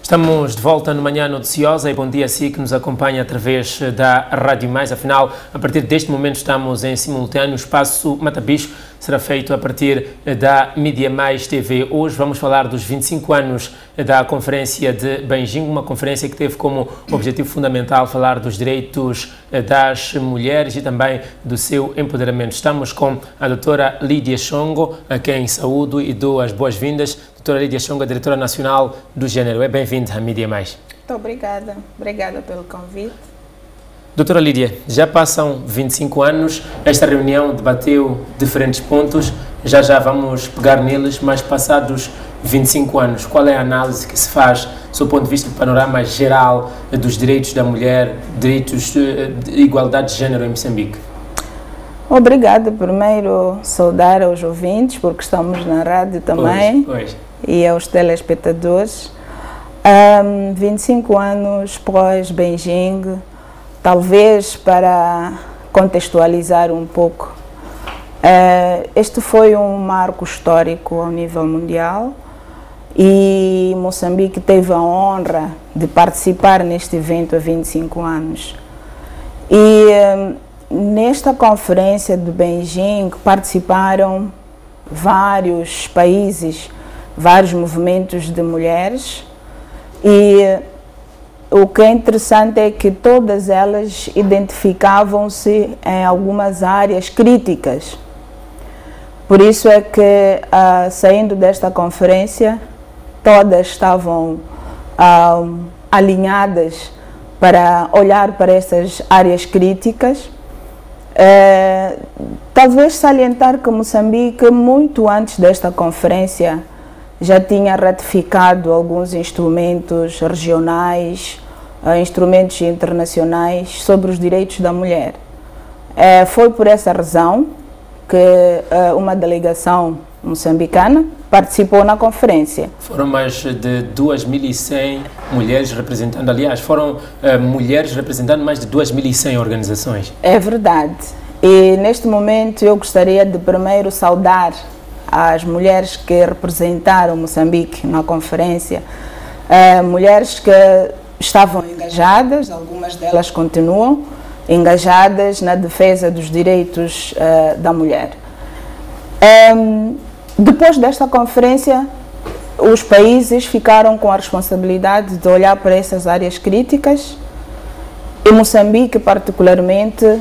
Estamos de volta no Manhã Noticiosa e bom dia a si que nos acompanha através da Rádio Mais. Afinal, a partir deste momento estamos em simultâneo. O espaço Matabicho será feito a partir da Mídia Mais TV. Hoje vamos falar dos 25 anos da Conferência de Beijing, uma conferência que teve como objetivo fundamental falar dos direitos das mulheres e também do seu empoderamento. Estamos com a doutora Lídia Chongo, a quem saúdo e dou as boas-vindas. Doutora Lídia Chongo, a diretora nacional do Gênero. É bem-vinda à Mídia Mais. Muito obrigada. Obrigada pelo convite. Doutora Lídia, já passam 25 anos, esta reunião debateu diferentes pontos, já vamos pegar neles, mas passados 25 anos, qual é a análise que se faz, do seu ponto de vista do panorama geral dos direitos da mulher, direitos de igualdade de género em Moçambique? Obrigada. Primeiro, saudar aos ouvintes, porque estamos na rádio também, pois. E aos telespectadores. 25 anos pós Beijing, talvez para contextualizar um pouco, este foi um marco histórico ao nível mundial e Moçambique teve a honra de participar neste evento há 25 anos. E nesta conferência de Beijing participaram vários países, vários movimentos de mulheres, e o que é interessante é que todas elas identificavam-se em algumas áreas críticas. Por isso é que, saindo desta conferência, todas estavam alinhadas para olhar para essas áreas críticas. Talvez salientar que Moçambique, muito antes desta conferência, já tinha ratificado alguns instrumentos regionais, instrumentos internacionais sobre os direitos da mulher. Foi por essa razão que uma delegação moçambicana participou na conferência. Foram mais de 2.100 mulheres representando, aliás, foram mulheres representando mais de 2.100 organizações. É verdade. E neste momento eu gostaria de primeiro saudar as mulheres que representaram Moçambique na conferência, mulheres que estavam engajadas, algumas delas continuam engajadas na defesa dos direitos da mulher. Depois desta conferência, os países ficaram com a responsabilidade de olhar para essas áreas críticas e Moçambique, particularmente,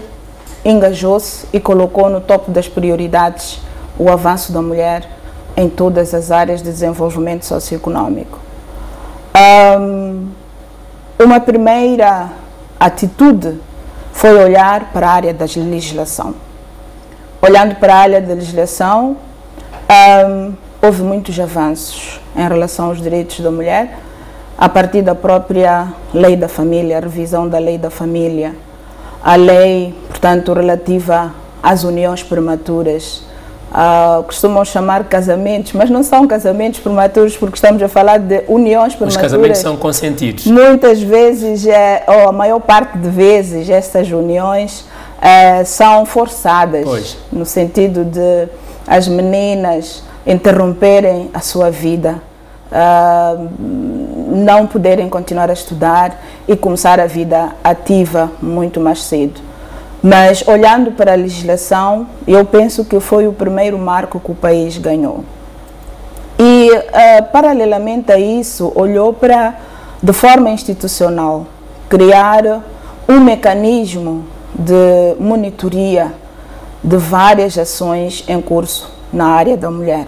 engajou-se e colocou no topo das prioridades o avanço da mulher em todas as áreas de desenvolvimento socioeconômico. Uma primeira atitude foi olhar para a área da legislação. Olhando para a área da legislação, houve muitos avanços em relação aos direitos da mulher, a partir da própria lei da família, a revisão da lei da família, a lei, portanto, relativa às uniões prematuras. Costumam chamar casamentos, mas não são casamentos prematuros porque estamos a falar de uniões prematuras. Os casamentos são consentidos. Muitas vezes, ou a maior parte de vezes, essas uniões são forçadas, pois, no sentido de as meninas interromperem a sua vida, não poderem continuar a estudar e começar a vida ativa muito mais cedo. Mas, olhando para a legislação, eu penso que foi o primeiro marco que o país ganhou. E, paralelamente a isso, olhou para, de forma institucional, criar um mecanismo de monitoria de várias ações em curso na área da mulher.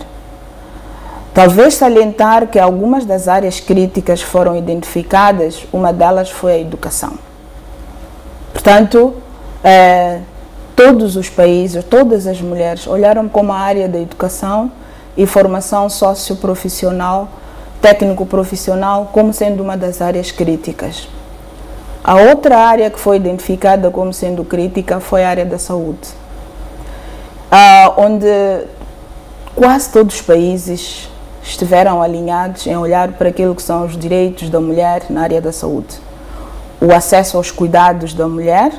Talvez salientar que algumas das áreas críticas foram identificadas, uma delas foi a educação. Portanto, todos os países, todas as mulheres olharam como a área da educação e formação socioprofissional, técnico-profissional, como sendo uma das áreas críticas. A outra área que foi identificada como sendo crítica foi a área da saúde, onde quase todos os países estiveram alinhados em olhar para aquilo que são os direitos da mulher na área da saúde. O acesso aos cuidados da mulher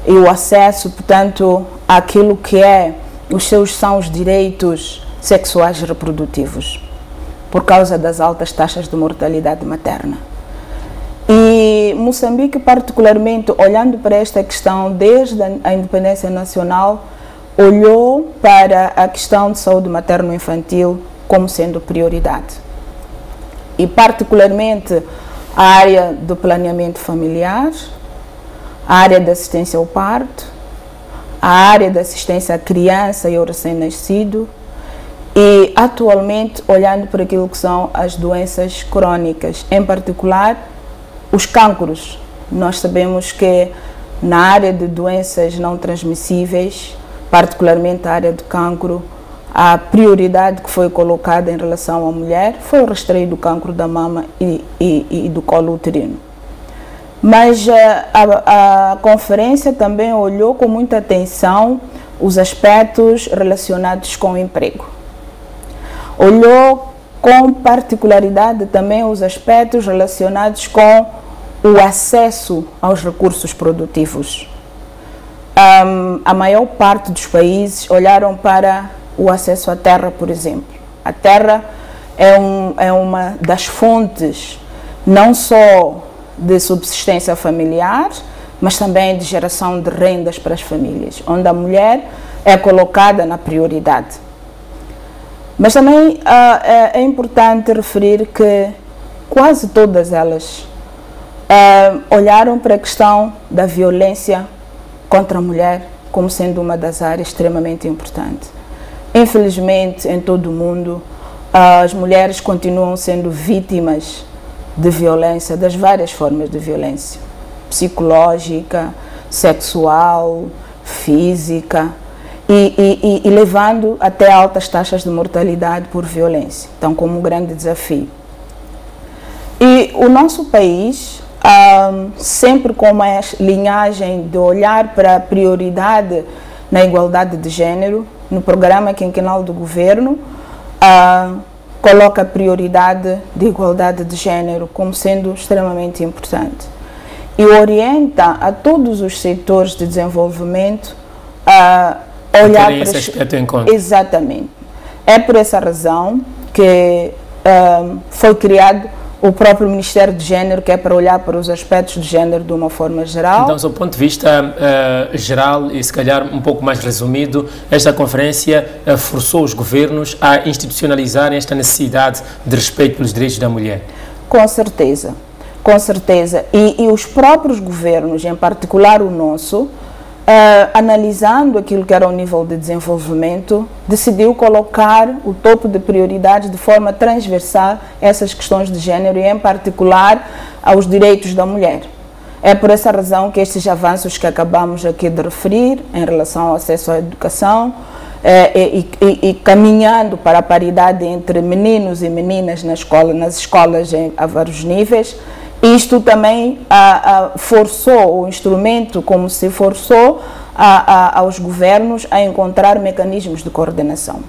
e o acesso, portanto, àquilo que são os direitos sexuais e reprodutivos. por causa das altas taxas de mortalidade materna. E Moçambique, particularmente, olhando para esta questão desde a independência nacional, olhou para a questão de saúde materno-infantil como sendo prioridade. E particularmente a área do planeamento familiar, a área da assistência ao parto, a área da assistência à criança e ao recém-nascido, e atualmente olhando para aquilo que são as doenças crônicas, em particular os cancros. Nós sabemos que na área de doenças não transmissíveis, particularmente a área de cancro, a prioridade que foi colocada em relação à mulher foi o rastreio do cancro da mama e do colo uterino. Mas a conferência também olhou com muita atenção os aspectos relacionados com o emprego. Olhou com particularidade também os aspectos relacionados com o acesso aos recursos produtivos. A maior parte dos países olharam para o acesso à terra, por exemplo. A terra é uma das fontes não só de subsistência familiar, mas também de geração de rendas para as famílias, onde a mulher é colocada na prioridade. Mas também é importante referir que quase todas elas olharam para a questão da violência contra a mulher como sendo uma das áreas extremamente importantes. Infelizmente, em todo o mundo, as mulheres continuam sendo vítimas de violência, das várias formas de violência, psicológica, sexual, física, e levando até altas taxas de mortalidade por violência. Então, como um grande desafio. E o nosso país, sempre com uma linhagem de olhar para a prioridade na igualdade de género, no programa quinquenal do governo, coloca a prioridade de igualdade de género como sendo extremamente importante. E orienta a todos os setores de desenvolvimento a olhar para esse aspecto em conta. Exatamente. É por essa razão que foi criado o próprio Ministério de Gênero, que é para olhar para os aspectos de género de uma forma geral. Então, do ponto de vista geral e se calhar um pouco mais resumido, esta conferência forçou os governos a institucionalizarem esta necessidade de respeito pelos direitos da mulher? Com certeza, com certeza. E os próprios governos, em particular o nosso, analisando aquilo que era o nível de desenvolvimento, decidiu colocar o topo de prioridades de forma transversal essas questões de género e, em particular, aos direitos da mulher. É por essa razão que estes avanços que acabamos aqui de referir em relação ao acesso à educação e caminhando para a paridade entre meninos e meninas nas escolas a vários níveis, isto também forçou o instrumento, como se forçou aos governos a encontrar mecanismos de coordenação.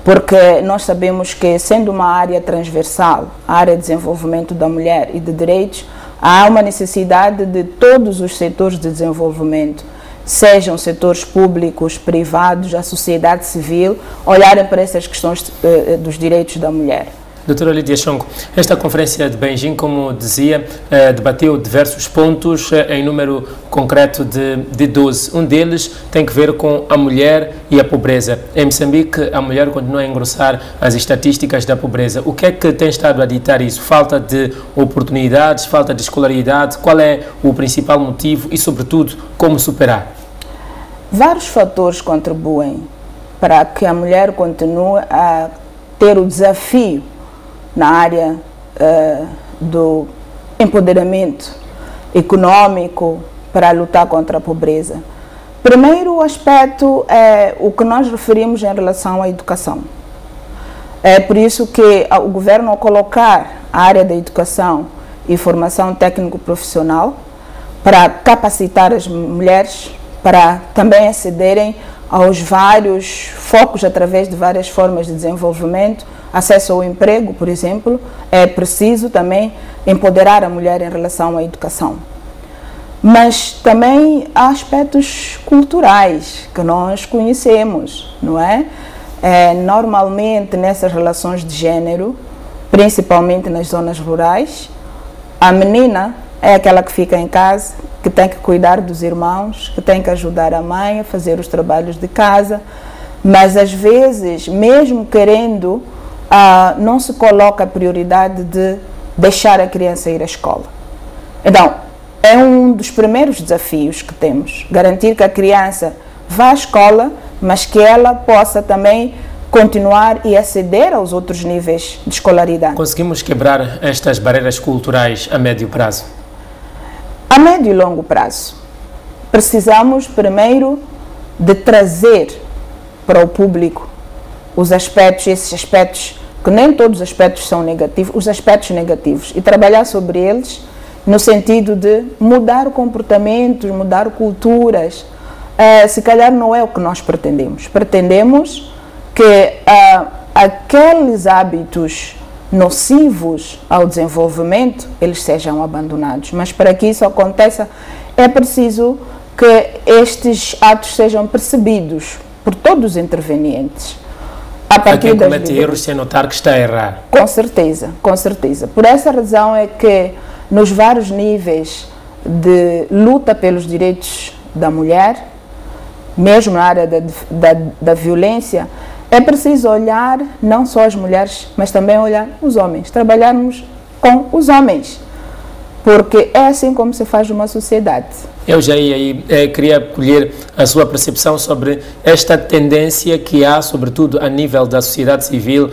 Porque nós sabemos que, sendo uma área transversal, a área de desenvolvimento da mulher e de direitos, há uma necessidade de todos os setores de desenvolvimento, sejam setores públicos, privados, a sociedade civil, olharem para essas questões dos direitos da mulher. Doutora Lídia Chongo, esta conferência de Beijing, como dizia, debateu diversos pontos em número concreto de 12. Um deles tem que ver com a mulher e a pobreza. Em Moçambique, a mulher continua a engrossar as estatísticas da pobreza. O que é que tem estado a ditar isso? Falta de oportunidades, falta de escolaridade? Qual é o principal motivo e, sobretudo, como superar? Vários fatores contribuem para que a mulher continue a ter o desafio na área do empoderamento econômico para lutar contra a pobreza. Primeiro, o aspecto é o que nós referimos em relação à educação. É por isso que o governo, ao colocar a área da educação e formação técnico-profissional para capacitar as mulheres para também acederem aos vários focos através de várias formas de desenvolvimento, acesso ao emprego, por exemplo, é preciso também empoderar a mulher em relação à educação. Mas também há aspectos culturais que nós conhecemos, não é? Normalmente, nessas relações de género, principalmente nas zonas rurais. A menina é aquela que fica em casa, que tem que cuidar dos irmãos, que tem que ajudar a mãe a fazer os trabalhos de casa, mas às vezes, mesmo querendo, não se coloca a prioridade de deixar a criança ir à escola. Então, é um dos primeiros desafios que temos, garantir que a criança vá à escola, mas que ela possa também continuar e aceder aos outros níveis de escolaridade. Conseguimos quebrar estas barreiras culturais a médio prazo? A médio e longo prazo, precisamos primeiro de trazer para o público esses aspectos, que nem todos os aspectos são negativos, os aspectos negativos, e trabalhar sobre eles no sentido de mudar comportamentos, mudar culturas. Se calhar não é o que nós pretendemos. Pretendemos que aqueles hábitos nocivos ao desenvolvimento, eles sejam abandonados. Mas para que isso aconteça, é preciso que estes atos sejam percebidos por todos os intervenientes. A quem comete erros sem notar que está a errar. Com certeza, com certeza. Por essa razão é que nos vários níveis de luta pelos direitos da mulher, mesmo na área da violência, é preciso olhar não só as mulheres, mas também olhar os homens, trabalharmos com os homens, porque é assim como se faz uma sociedade. Eu já queria colher a sua percepção sobre esta tendência que há, sobretudo a nível da sociedade civil,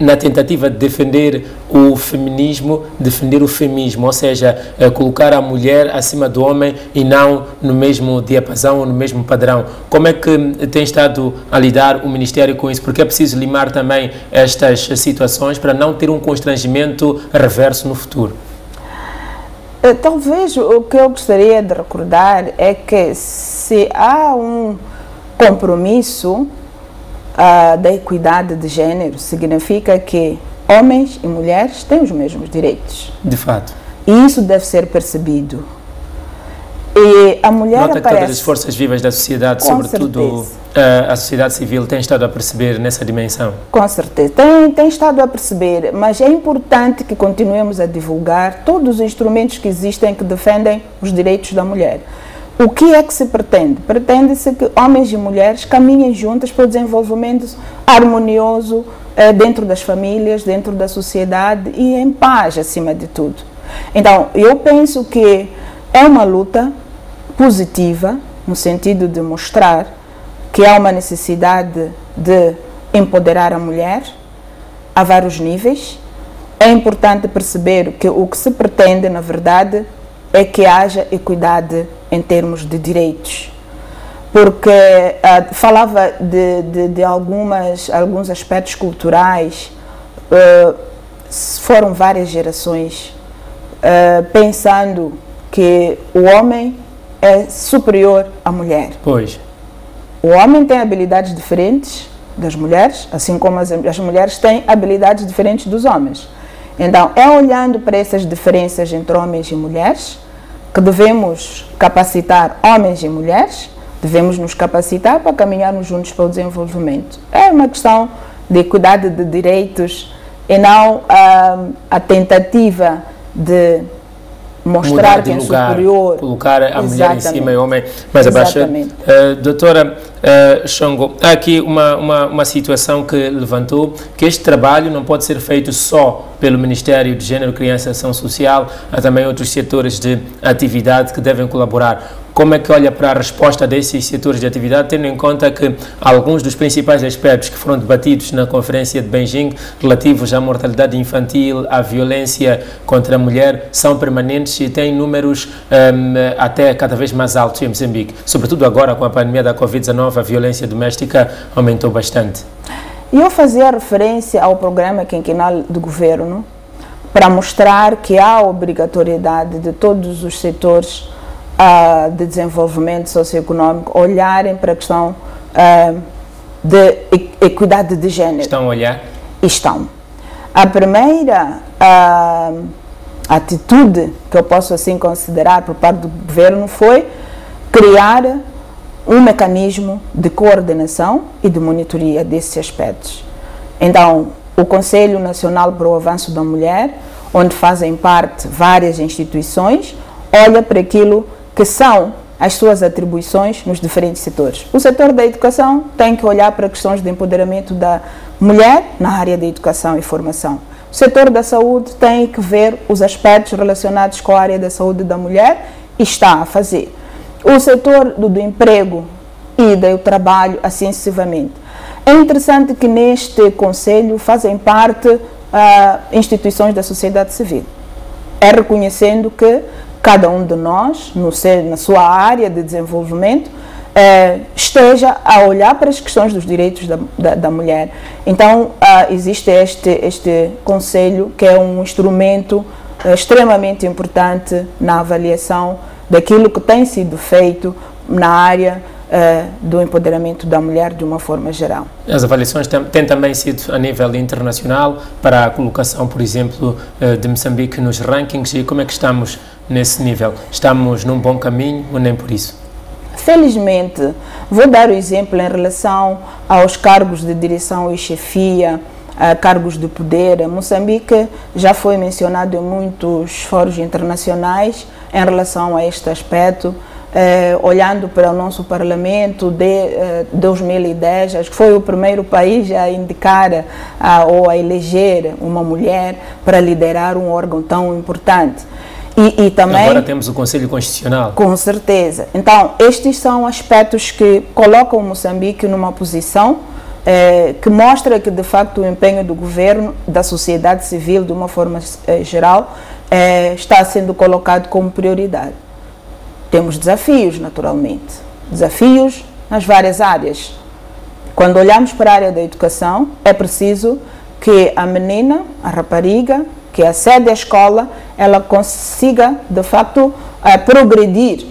na tentativa de defender o feminismo, defender o feminismo, ou seja, colocar a mulher acima do homem e não no mesmo diapasão ou no mesmo padrão. Como é que tem estado a lidar o Ministério com isso? Porque é preciso limar também estas situações para não ter um constrangimento reverso no futuro. Talvez o que eu gostaria de recordar é que se há um compromisso da equidade de género, significa que homens e mulheres têm os mesmos direitos. De fato. E isso deve ser percebido. E a mulher Nota que todas as forças vivas da sociedade, sobretudo a sociedade civil, tem estado a perceber nessa dimensão. Com certeza, tem estado a perceber, mas é importante que continuemos a divulgar todos os instrumentos que existem que defendem os direitos da mulher. O que é que se pretende? Pretende-se que homens e mulheres caminhem juntas para o desenvolvimento harmonioso dentro das famílias, dentro da sociedade e em paz, acima de tudo. Então, eu penso que é uma luta positiva, no sentido de mostrar que há uma necessidade de empoderar a mulher a vários níveis. É importante perceber que o que se pretende, na verdade, é que haja equidade em termos de direitos. Porque falava de alguns aspectos culturais, foram várias gerações pensando que o homem é superior à mulher. Pois. O homem tem habilidades diferentes das mulheres, assim como as mulheres têm habilidades diferentes dos homens. Então, é olhando para essas diferenças entre homens e mulheres que devemos capacitar homens e mulheres, devemos nos capacitar para caminharmos juntos para o desenvolvimento. É uma questão de equidade de direitos e não a tentativa de mostrar quem é superior. Colocar a mulher em cima e o homem mais abaixo. Doutora Shongo, há aqui uma situação que levantou, que este trabalho não pode ser feito só pelo Ministério de Gênero, Criança e Ação Social, há também outros setores de atividade que devem colaborar. Como é que olha para a resposta desses setores de atividade, tendo em conta que alguns dos principais aspectos que foram debatidos na Conferência de Beijing, relativos à mortalidade infantil, à violência contra a mulher, são permanentes e têm números até cada vez mais altos em Moçambique? Sobretudo agora, com a pandemia da Covid-19, a violência doméstica aumentou bastante. Eu fazia referência ao programa quinquenal do governo para mostrar que há obrigatoriedade de todos os setores de desenvolvimento socioeconómico olharem para a questão de equidade de género. Estão a olhar? Estão. A primeira atitude que eu posso assim considerar por parte do governo foi criar um mecanismo de coordenação e de monitoria desses aspectos. Então, o Conselho Nacional para o Avanço da Mulher, onde fazem parte várias instituições, olha para aquilo que são as suas atribuições nos diferentes setores. O setor da educação tem que olhar para questões de empoderamento da mulher na área da educação e formação. O setor da saúde tem que ver os aspectos relacionados com a área da saúde da mulher e está a fazer. O setor do emprego e do trabalho, assim sucessivamente. É interessante que neste Conselho fazem parte instituições da sociedade civil. É reconhecendo que cada um de nós, na sua área de desenvolvimento, esteja a olhar para as questões dos direitos da mulher. Então, existe este Conselho, que é um instrumento extremamente importante na avaliação daquilo que tem sido feito na área do empoderamento da mulher de uma forma geral. As avaliações têm também sido a nível internacional para a colocação, por exemplo, de Moçambique nos rankings. E como é que estamos nesse nível? Estamos num bom caminho ou nem por isso? Felizmente, vou dar o exemplo em relação aos cargos de direção e chefia, cargos de poder. Moçambique já foi mencionado em muitos fóruns internacionais em relação a este aspecto. Olhando para o nosso Parlamento de 2010, acho que foi o primeiro país a indicar ou a eleger uma mulher para liderar um órgão tão importante. E também, agora temos o Conselho Constitucional. Com certeza. Então, estes são aspectos que colocam Moçambique numa posição que mostra que, de facto, o empenho do governo, da sociedade civil, de uma forma geral, está sendo colocado como prioridade. Temos desafios, naturalmente, desafios nas várias áreas. Quando olhamos para a área da educação, é preciso que a menina, a rapariga, que acede à escola, ela consiga, de facto, progredir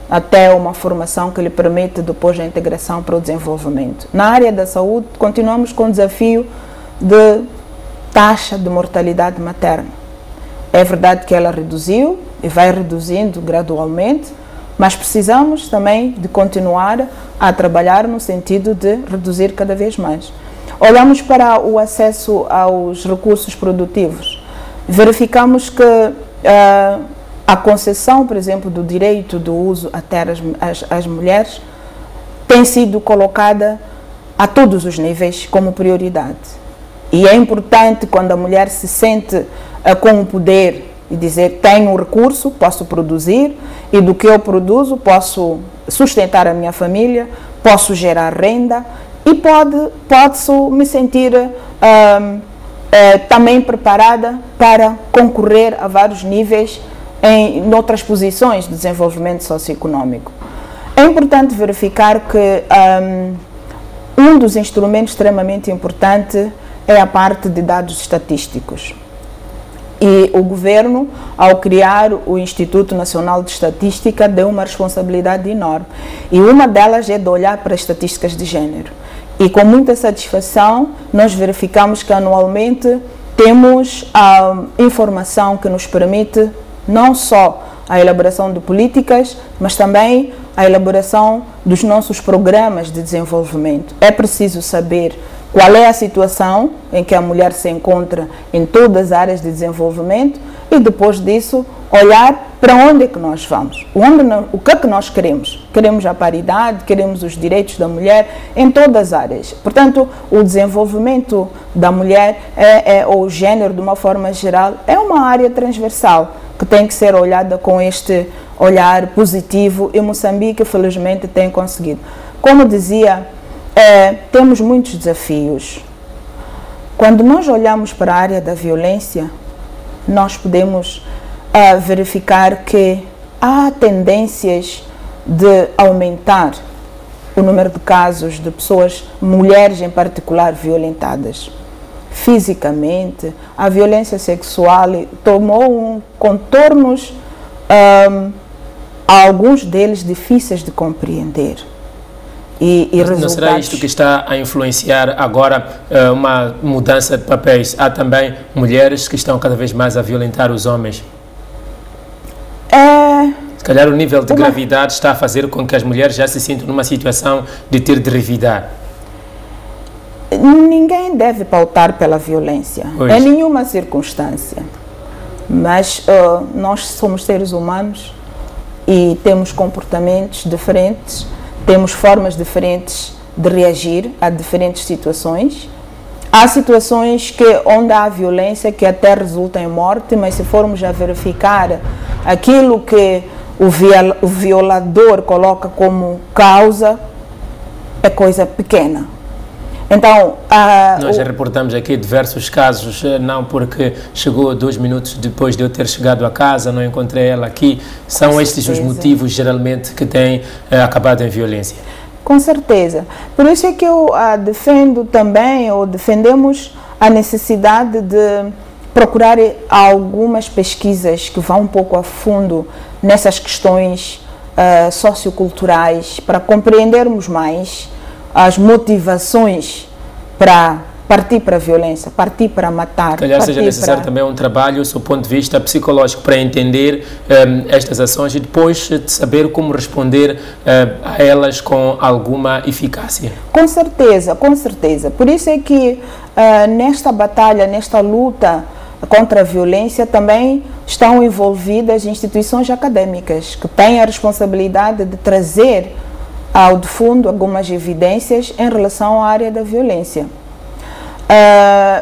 até uma formação que lhe permita depois a integração para o desenvolvimento. Na área da saúde, continuamos com o desafio de taxa de mortalidade materna. É verdade que ela reduziu e vai reduzindo gradualmente, mas precisamos também de continuar a trabalhar no sentido de reduzir cada vez mais. Olhamos para o acesso aos recursos produtivos. Verificamos que a concessão, por exemplo, do direito do uso à terra às mulheres tem sido colocada a todos os níveis como prioridade. E é importante quando a mulher se sente com o poder e dizer, tenho um recurso, posso produzir, e do que eu produzo posso sustentar a minha família, posso gerar renda e posso me sentir também preparada para concorrer a vários níveis em outras posições de desenvolvimento socioeconômico. É importante verificar que um dos instrumentos extremamente importantes é a parte de dados estatísticos. E o governo, ao criar o Instituto Nacional de Estatística, deu uma responsabilidade enorme. E uma delas é de olhar para as estatísticas de género. E com muita satisfação, nós verificamos que anualmente temos a informação que nos permite não só a elaboração de políticas, mas também a elaboração dos nossos programas de desenvolvimento. É preciso saber qual é a situação em que a mulher se encontra em todas as áreas de desenvolvimento e depois disso olhar para onde é que nós vamos, o que é que nós queremos. Queremos a paridade, queremos os direitos da mulher em todas as áreas. Portanto, o desenvolvimento da mulher ou o género de uma forma geral é uma área transversal que tem que ser olhada com este olhar positivo e Moçambique, felizmente, tem conseguido. Como dizia, temos muitos desafios. Quando nós olhamos para a área da violência, nós podemos verificar que há tendências de aumentar o número de casos de pessoas, mulheres em particular, violentadas. Fisicamente, a violência sexual tomou contornos, alguns deles difíceis de compreender. Não será isto que está a influenciar agora uma mudança de papéis? Há também mulheres que estão cada vez mais a violentar os homens? Se calhar o nível de gravidade está a fazer com que as mulheres já se sintam numa situação de ter de revidar. Ninguém deve pautar pela violência, em nenhuma circunstância. Mas nós somos seres humanos e temos comportamentos diferentes, temos formas diferentes de reagir a diferentes situações. Há situações onde há violência que até resulta em morte, mas se formos a verificar aquilo que o violador coloca como causa, é coisa pequena. Então, nós já reportamos aqui diversos casos, não porque chegou 2 minutos depois de eu ter chegado a casa, não encontrei ela aqui. São estes os motivos, geralmente, que têm acabado em violência. Com certeza. Por isso é que eu defendo também, ou defendemos a necessidade de procurar algumas pesquisas que vão um pouco a fundo nessas questões socioculturais, para compreendermos mais as motivações para partir para a violência, partir para matar. Aliás, seja necessário também um trabalho, do ponto de vista psicológico, para entender estas ações e depois de saber como responder a elas com alguma eficácia. Com certeza, com certeza. Por isso é que nesta batalha, nesta luta contra a violência, também estão envolvidas instituições acadêmicas que têm a responsabilidade de trazer ao de fundo algumas evidências em relação à área da violência.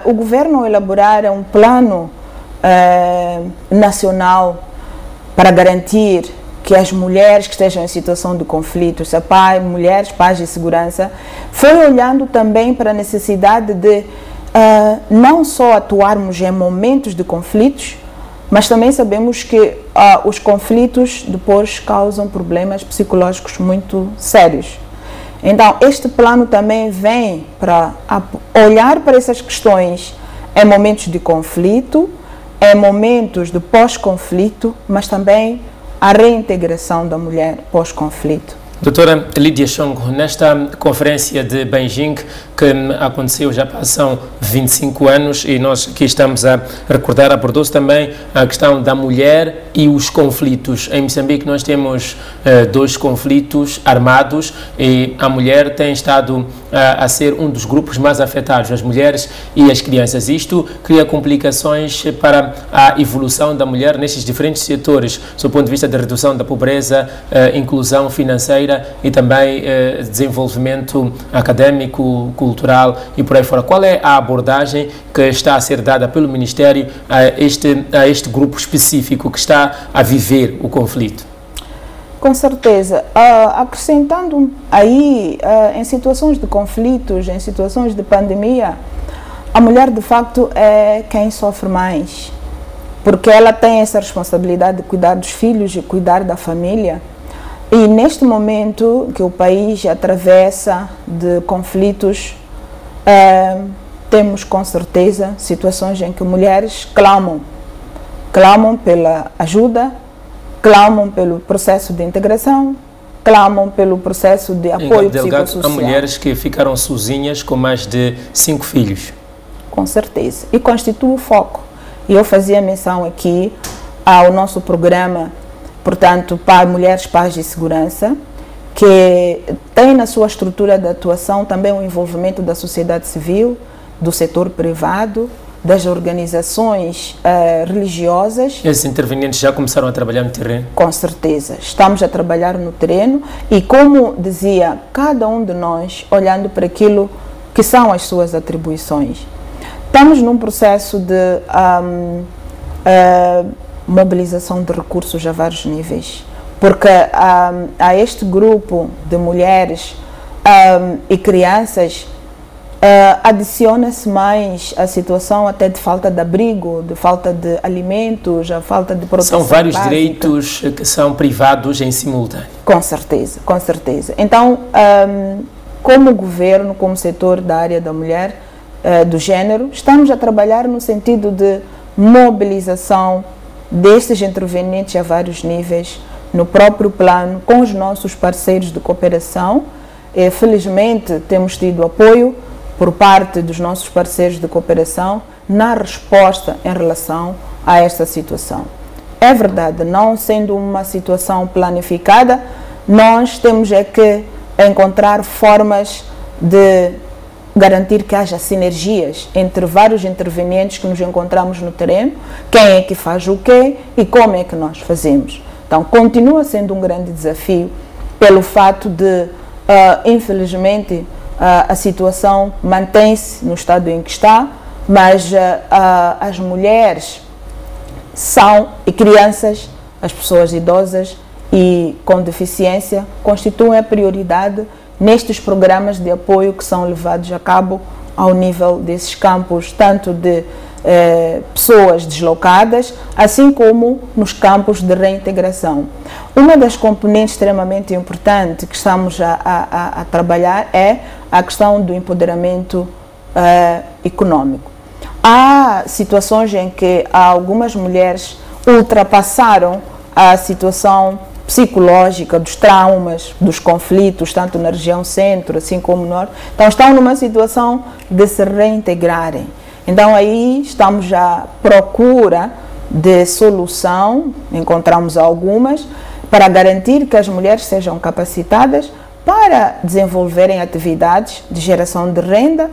O governo, ao elaborar um plano nacional para garantir que as mulheres que estejam em situação de conflito, mulheres, pais de segurança, foi olhando também para a necessidade de não só atuarmos em momentos de conflitos, mas também sabemos que os conflitos depois causam problemas psicológicos muito sérios. Então, este plano também vem para olhar para essas questões em momentos de conflito, em momentos de pós-conflito, mas também a reintegração da mulher pós-conflito. Doutora Lídia Chongo, nesta conferência de Beijing, que aconteceu já passam 25 anos e nós aqui estamos a recordar, abordou-se também a questão da mulher e os conflitos. Em Moçambique nós temos 2 conflitos armados e a mulher tem estado a ser um dos grupos mais afetados, as mulheres e as crianças. Isto cria complicações para a evolução da mulher nestes diferentes setores, do ponto de vista da redução da pobreza, inclusão financeira e também desenvolvimento académico, cultural e por aí fora. Qual é a abordagem que está a ser dada pelo Ministério a este grupo específico que está a viver o conflito? Com certeza. Acrescentando aí, em situações de conflitos, em situações de pandemia, a mulher de facto é quem sofre mais, porque ela tem essa responsabilidade de cuidar dos filhos e cuidar da família. E neste momento que o país atravessa de conflitos, temos com certeza situações em que mulheres clamam pela ajuda, clamam pelo processo de integração, clamam pelo processo de apoio psicossocial. Há mulheres que ficaram sozinhas com mais de 5 filhos. Com certeza. E constitui o foco. E eu fazia menção aqui ao nosso programa, portanto, para mulheres, pais de segurança, que tem na sua estrutura de atuação também o envolvimento da sociedade civil, do setor privado, das organizações religiosas. Esses intervenientes já começaram a trabalhar no terreno? Com certeza. Estamos a trabalhar no terreno e, como dizia, cada um de nós olhando para aquilo que são as suas atribuições. Estamos num processo de mobilização de recursos a vários níveis, porque a este grupo de mulheres e crianças adiciona-se mais a situação até de falta de abrigo, de falta de alimentos, a falta de proteção. São vários básica. Direitos que são privados em simultâneo. Com certeza, com certeza. Então, como governo, como setor da área da mulher, do género, estamos a trabalhar no sentido de mobilização destes intervenientes a vários níveis, no próprio plano, com os nossos parceiros de cooperação. Felizmente, temos tido apoio por parte dos nossos parceiros de cooperação na resposta em relação a esta situação. É verdade, não sendo uma situação planificada, nós temos que encontrar formas de garantir que haja sinergias entre vários intervenientes que nos encontramos no terreno, quem é que faz o quê e como é que nós fazemos. Então, continua sendo um grande desafio pelo fato de, infelizmente, a situação mantém-se no estado em que está, mas as mulheres e crianças, as pessoas idosas e com deficiência constituem a prioridade nestes programas de apoio que são levados a cabo ao nível desses campos, tanto de pessoas deslocadas, assim como nos campos de reintegração. Uma das componentes extremamente importante que estamos a trabalhar é a questão do empoderamento econômico. Há situações em que algumas mulheres ultrapassaram a situação psicológica, dos traumas, dos conflitos, tanto na região centro, assim como no norte. Então estão numa situação de se reintegrarem. Então aí estamos à procura de solução, encontramos algumas, para garantir que as mulheres sejam capacitadas para desenvolverem atividades de geração de renda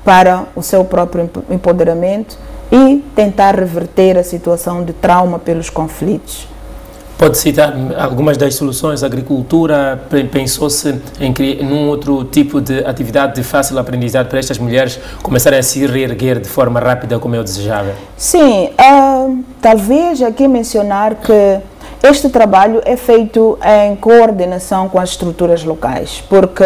para o seu próprio empoderamento e tentar reverter a situação de trauma pelos conflitos. Pode citar algumas das soluções? A agricultura, pensou-se num outro tipo de atividade de fácil aprendizado para estas mulheres começarem a se reerguer de forma rápida como eu desejava? Sim, talvez aqui mencionar que este trabalho é feito em coordenação com as estruturas locais, porque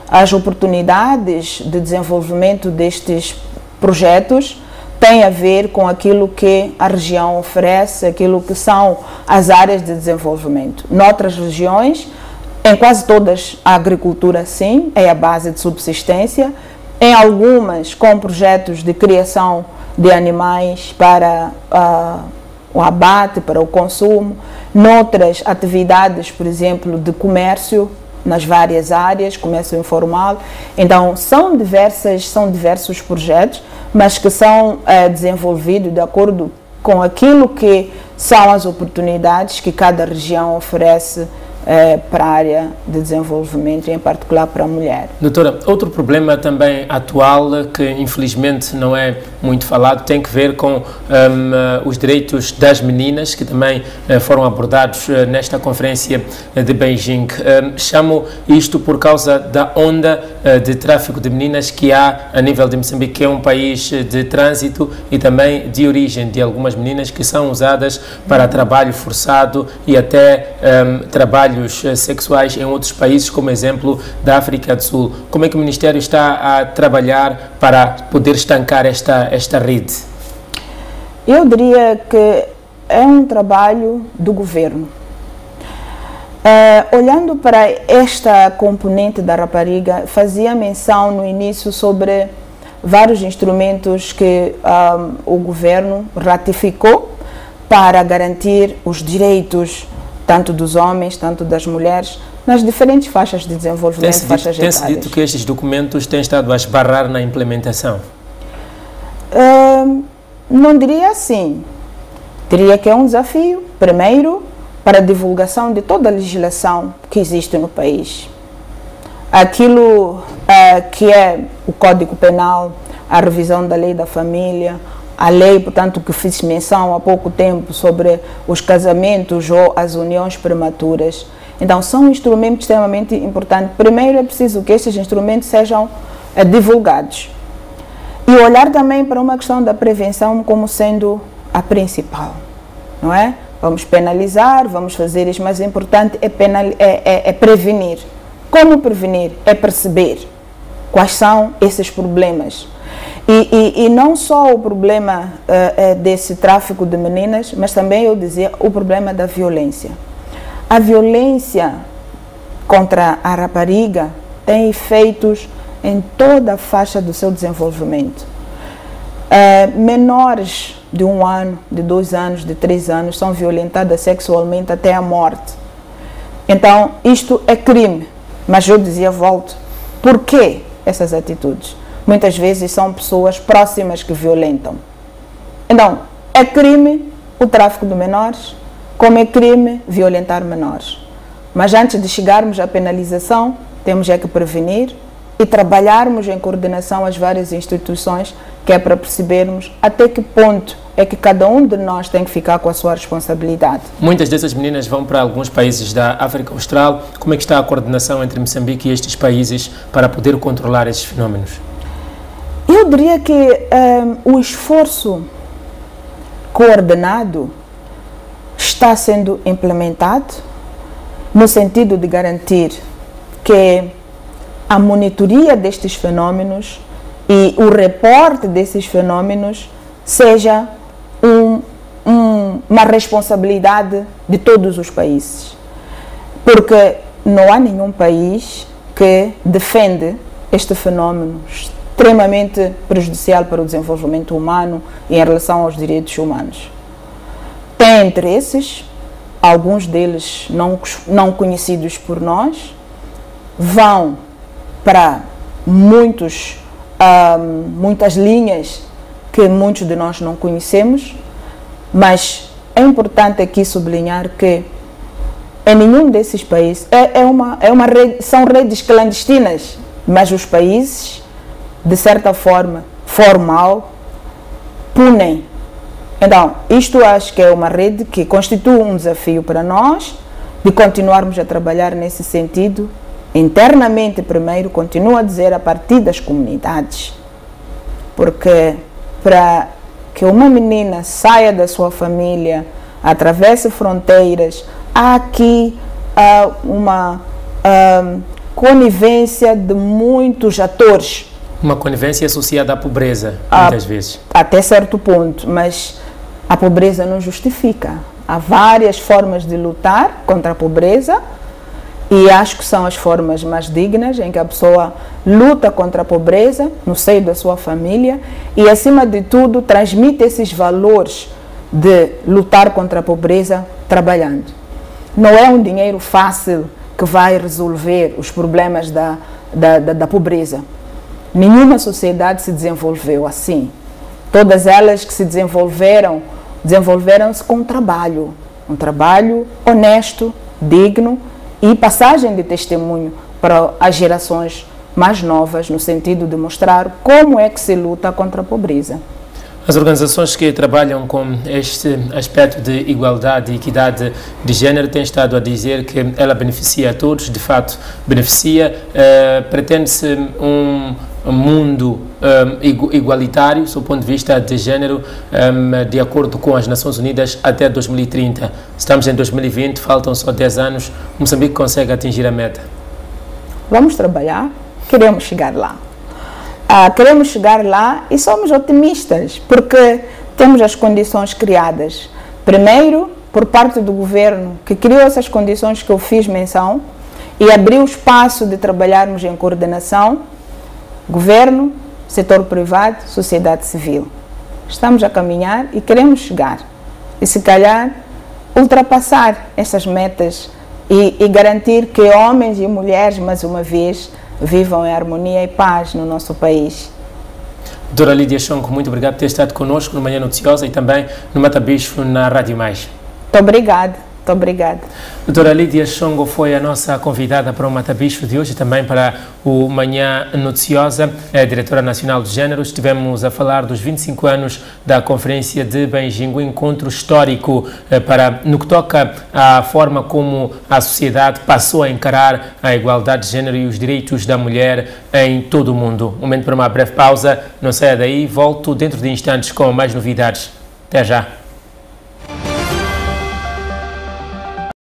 as oportunidades de desenvolvimento destes projetos tem a ver com aquilo que a região oferece, aquilo que são as áreas de desenvolvimento. Noutras regiões, em quase todas, a agricultura sim, é a base de subsistência. Em algumas, com projetos de criação de animais para o abate, para o consumo. Noutras, atividades, por exemplo, de comércio, nas várias áreas, comércio informal. Então, são diversos projetos, mas que são desenvolvidos de acordo com aquilo que são as oportunidades que cada região oferece para a área de desenvolvimento, em particular para a mulher. Doutora, outro problema também atual, que infelizmente não é muito falado, tem que ver com os direitos das meninas, que também foram abordados nesta conferência de Beijing. Chamo isto por causa da onda de tráfico de meninas que há a nível de Moçambique, que é um país de trânsito e também de origem de algumas meninas que são usadas para trabalho forçado e até trabalhos sexuais em outros países, como exemplo da África do Sul. Como é que o Ministério está a trabalhar para poder estancar esta rede? Eu diria que é um trabalho do governo. Olhando para esta componente da rapariga, fazia menção no início sobre vários instrumentos que o governo ratificou para garantir os direitos tanto dos homens, tanto das mulheres, nas diferentes faixas de desenvolvimento, faixas etárias. Tem-se dito que estes documentos têm estado a esbarrar na implementação? Não diria assim. Diria que é um desafio, primeiro, para a divulgação de toda a legislação que existe no país. Aquilo que é o Código Penal, a revisão da Lei da Família, a lei, portanto, que fiz menção há pouco tempo sobre os casamentos ou as uniões prematuras. Então, são instrumentos extremamente importantes. Primeiro, é preciso que estes instrumentos sejam divulgados. E olhar também para uma questão da prevenção como sendo a principal, não é? Vamos penalizar, vamos fazer isso, mas o importante é prevenir. Como prevenir? É perceber quais são esses problemas. E não só o problema desse tráfico de meninas, mas também, eu dizia, o problema da violência. A violência contra a rapariga tem efeitos em toda a faixa do seu desenvolvimento. Menores de 1 ano, de 2 anos, de 3 anos são violentadas sexualmente até a morte. Então, isto é crime. Mas eu dizia, volto, por que essas atitudes? Muitas vezes são pessoas próximas que violentam. Então, é crime o tráfico de menores, como é crime violentar menores. Mas antes de chegarmos à penalização, temos é que prevenir e trabalharmos em coordenação as várias instituições, que é para percebermos até que ponto é que cada um de nós tem que ficar com a sua responsabilidade. Muitas dessas meninas vão para alguns países da África Austral. Como é que está a coordenação entre Moçambique e estes países para poder controlar esses fenómenos? Eu diria que o esforço coordenado está sendo implementado no sentido de garantir que a monitoria destes fenómenos e o reporte desses fenómenos seja uma responsabilidade de todos os países. Porque não há nenhum país que defende este fenómeno extremamente prejudicial para o desenvolvimento humano e em relação aos direitos humanos. Tem interesses, alguns deles não conhecidos por nós, vão para muitas linhas que muitos de nós não conhecemos, mas é importante aqui sublinhar que em nenhum desses países são redes clandestinas, mas os países, de certa forma, formal, punem. Então, isto acho que é uma rede que constitui um desafio para nós, de continuarmos a trabalhar nesse sentido, internamente primeiro, continuo a dizer, a partir das comunidades. Porque para que uma menina saia da sua família, atravesse fronteiras, há aqui uma conivência de muitos atores. Uma conivência associada à pobreza, muitas vezes. Até certo ponto, mas a pobreza não justifica. Há várias formas de lutar contra a pobreza e acho que são as formas mais dignas em que a pessoa luta contra a pobreza no seio da sua família e, acima de tudo, transmite esses valores de lutar contra a pobreza trabalhando. Não é um dinheiro fácil que vai resolver os problemas da pobreza. Nenhuma sociedade se desenvolveu assim. Todas elas que se desenvolveram-se com um trabalho honesto, digno e passagem de testemunho para as gerações mais novas, no sentido de mostrar como é que se luta contra a pobreza. As organizações que trabalham com este aspecto de igualdade e equidade de género têm estado a dizer que ela beneficia a todos, de fato beneficia, pretende-se um mundo igualitário, do ponto de vista de género, de acordo com as Nações Unidas, até 2030. Estamos em 2020, faltam só 10 anos, Moçambique consegue atingir a meta? Vamos trabalhar, queremos chegar lá. Queremos chegar lá e somos otimistas, porque temos as condições criadas. Primeiro, por parte do governo, que criou essas condições que eu fiz menção e abriu espaço de trabalharmos em coordenação, governo, setor privado, sociedade civil. Estamos a caminhar e queremos chegar. E se calhar, ultrapassar essas metas e garantir que homens e mulheres, mais uma vez, vivam em harmonia e paz no nosso país. Doutora Lídia Chongo, muito obrigado por ter estado connosco no Manhã Noticiosa e também no Matabicho, na Rádio Mais. Muito obrigada. Muito obrigada. Doutora Lídia Chongo foi a nossa convidada para o Matabicho de hoje e também para o Manhã Noticiosa, a diretora nacional de Gênero. Estivemos a falar dos 25 anos da Conferência de Beijing, um encontro histórico no que toca à forma como a sociedade passou a encarar a igualdade de género e os direitos da mulher em todo o mundo. Um momento para uma breve pausa, não saia daí, volto dentro de instantes com mais novidades. Até já.